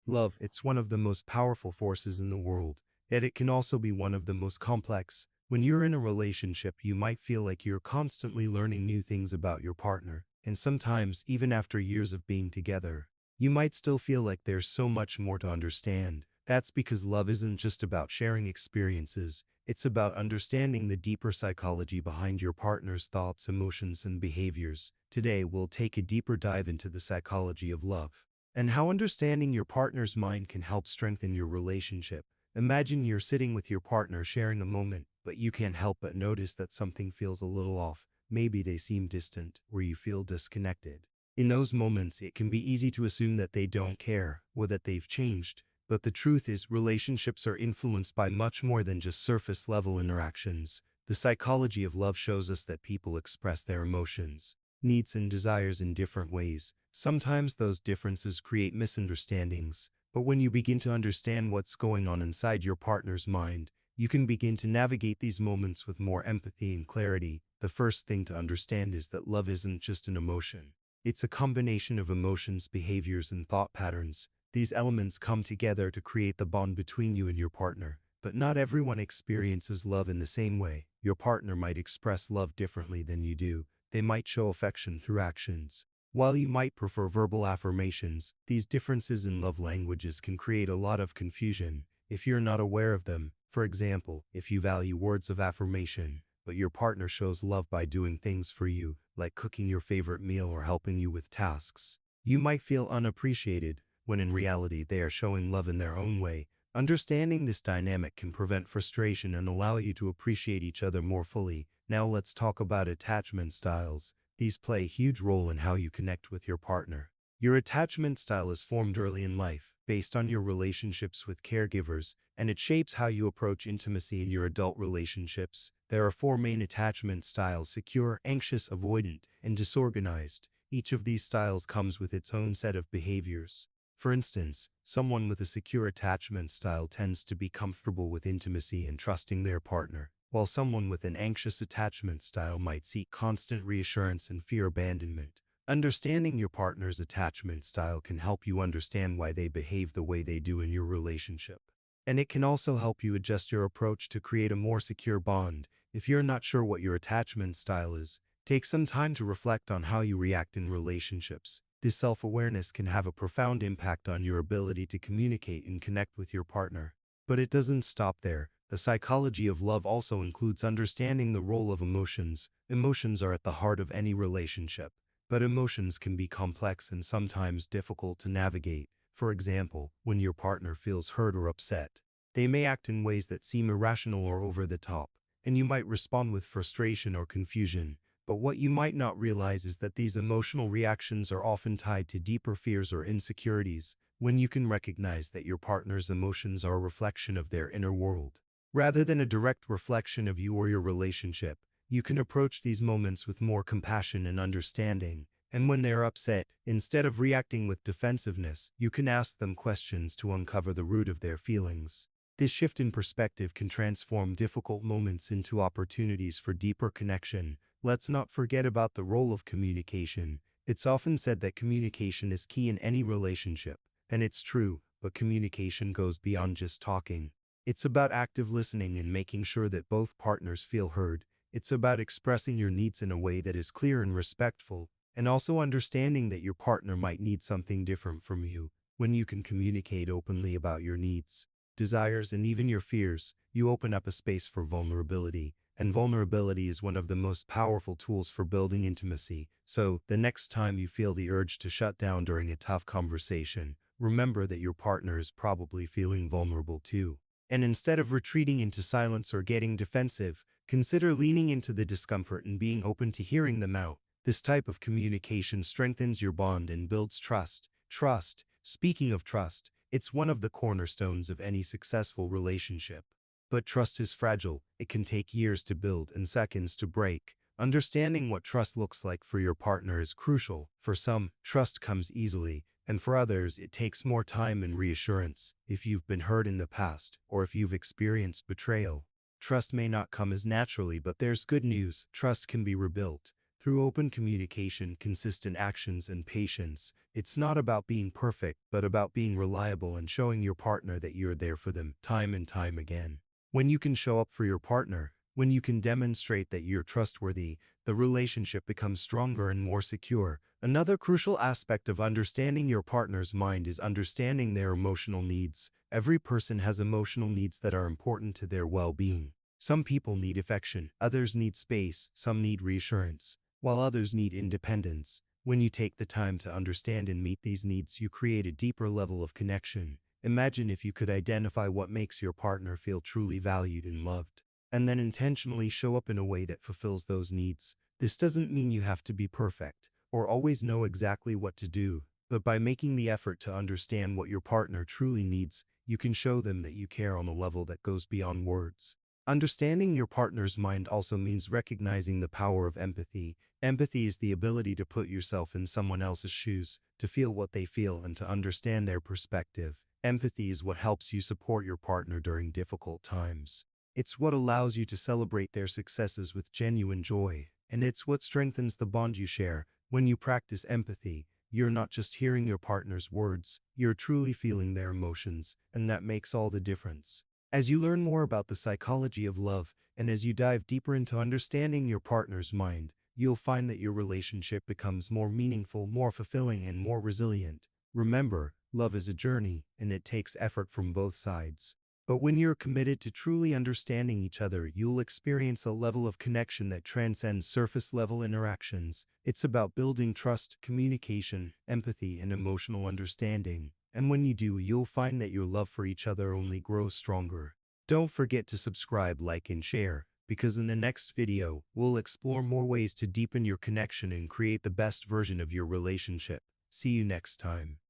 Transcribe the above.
Love, it's one of the most powerful forces in the world, yet it can also be one of the most complex. When you're in a relationship, you might feel like you're constantly learning new things about your partner, and sometimes, even after years of being together, you might still feel like there's so much more to understand. That's because love isn't just about sharing experiences, it's about understanding the deeper psychology behind your partner's thoughts, emotions, and behaviors. Today, we'll take a deeper dive into the psychology of love and how understanding your partner's mind can help strengthen your relationship. Imagine you're sitting with your partner sharing a moment, but you can't help but notice that something feels a little off. Maybe they seem distant, or you feel disconnected. In those moments, it can be easy to assume that they don't care, or that they've changed. But the truth is, relationships are influenced by much more than just surface-level interactions. The psychology of love shows us that people express their emotions, needs, and desires in different ways. Sometimes those differences create misunderstandings, but when you begin to understand what's going on inside your partner's mind, you can begin to navigate these moments with more empathy and clarity. The first thing to understand is that love isn't just an emotion. It's a combination of emotions, behaviors, and thought patterns. These elements come together to create the bond between you and your partner. But not everyone experiences love in the same way. Your partner might express love differently than you do. They might show affection through actions, while you might prefer verbal affirmations. These differences in love languages can create a lot of confusion if you're not aware of them. For example, if you value words of affirmation, but your partner shows love by doing things for you, like cooking your favorite meal or helping you with tasks, you might feel unappreciated, when in reality they are showing love in their own way. Understanding this dynamic can prevent frustration and allow you to appreciate each other more fully. Now let's talk about attachment styles. These play a huge role in how you connect with your partner. Your attachment style is formed early in life, based on your relationships with caregivers, and it shapes how you approach intimacy in your adult relationships. There are four main attachment styles: secure, anxious, avoidant, and disorganized. Each of these styles comes with its own set of behaviors. For instance, someone with a secure attachment style tends to be comfortable with intimacy and trusting their partner, while someone with an anxious attachment style might seek constant reassurance and fear abandonment. Understanding your partner's attachment style can help you understand why they behave the way they do in your relationship. And it can also help you adjust your approach to create a more secure bond. If you're not sure what your attachment style is, take some time to reflect on how you react in relationships. This self-awareness can have a profound impact on your ability to communicate and connect with your partner. But it doesn't stop there. The psychology of love also includes understanding the role of emotions. Emotions are at the heart of any relationship, but emotions can be complex and sometimes difficult to navigate. For example, when your partner feels hurt or upset, they may act in ways that seem irrational or over the top, and you might respond with frustration or confusion. But what you might not realize is that these emotional reactions are often tied to deeper fears or insecurities. When you can recognize that your partner's emotions are a reflection of their inner world, rather than a direct reflection of you or your relationship, you can approach these moments with more compassion and understanding. And when they're upset, instead of reacting with defensiveness, you can ask them questions to uncover the root of their feelings. This shift in perspective can transform difficult moments into opportunities for deeper connection. Let's not forget about the role of communication. It's often said that communication is key in any relationship, and it's true, but communication goes beyond just talking. It's about active listening and making sure that both partners feel heard. It's about expressing your needs in a way that is clear and respectful, and also understanding that your partner might need something different from you. When you can communicate openly about your needs, desires, and even your fears, you open up a space for vulnerability. And vulnerability is one of the most powerful tools for building intimacy. So, the next time you feel the urge to shut down during a tough conversation, remember that your partner is probably feeling vulnerable too. And instead of retreating into silence or getting defensive, consider leaning into the discomfort and being open to hearing them out. This type of communication strengthens your bond and builds trust. Trust. Speaking of trust, it's one of the cornerstones of any successful relationship. But trust is fragile. It can take years to build and seconds to break. Understanding what trust looks like for your partner is crucial. For some, trust comes easily, and for others, it takes more time and reassurance. If you've been hurt in the past, or if you've experienced betrayal, trust may not come as naturally, but there's good news. Trust can be rebuilt. Through open communication, consistent actions, and patience, it's not about being perfect, but about being reliable and showing your partner that you're there for them time and time again. When you can show up for your partner, when you can demonstrate that you're trustworthy, the relationship becomes stronger and more secure. Another crucial aspect of understanding your partner's mind is understanding their emotional needs. Every person has emotional needs that are important to their well-being. Some people need affection, others need space, some need reassurance, while others need independence. When you take the time to understand and meet these needs, you create a deeper level of connection. Imagine if you could identify what makes your partner feel truly valued and loved, and then intentionally show up in a way that fulfills those needs. This doesn't mean you have to be perfect or always know exactly what to do, but by making the effort to understand what your partner truly needs, you can show them that you care on a level that goes beyond words. Understanding your partner's mind also means recognizing the power of empathy. Empathy is the ability to put yourself in someone else's shoes, to feel what they feel, and to understand their perspective. Empathy is what helps you support your partner during difficult times. It's what allows you to celebrate their successes with genuine joy, and it's what strengthens the bond you share. When you practice empathy, you're not just hearing your partner's words, you're truly feeling their emotions, and that makes all the difference. As you learn more about the psychology of love, and as you dive deeper into understanding your partner's mind, you'll find that your relationship becomes more meaningful, more fulfilling, and more resilient. Remember, love is a journey, and it takes effort from both sides. But when you're committed to truly understanding each other, you'll experience a level of connection that transcends surface-level interactions. It's about building trust, communication, empathy, and emotional understanding. And when you do, you'll find that your love for each other only grows stronger. Don't forget to subscribe, like, and share, because in the next video, we'll explore more ways to deepen your connection and create the best version of your relationship. See you next time.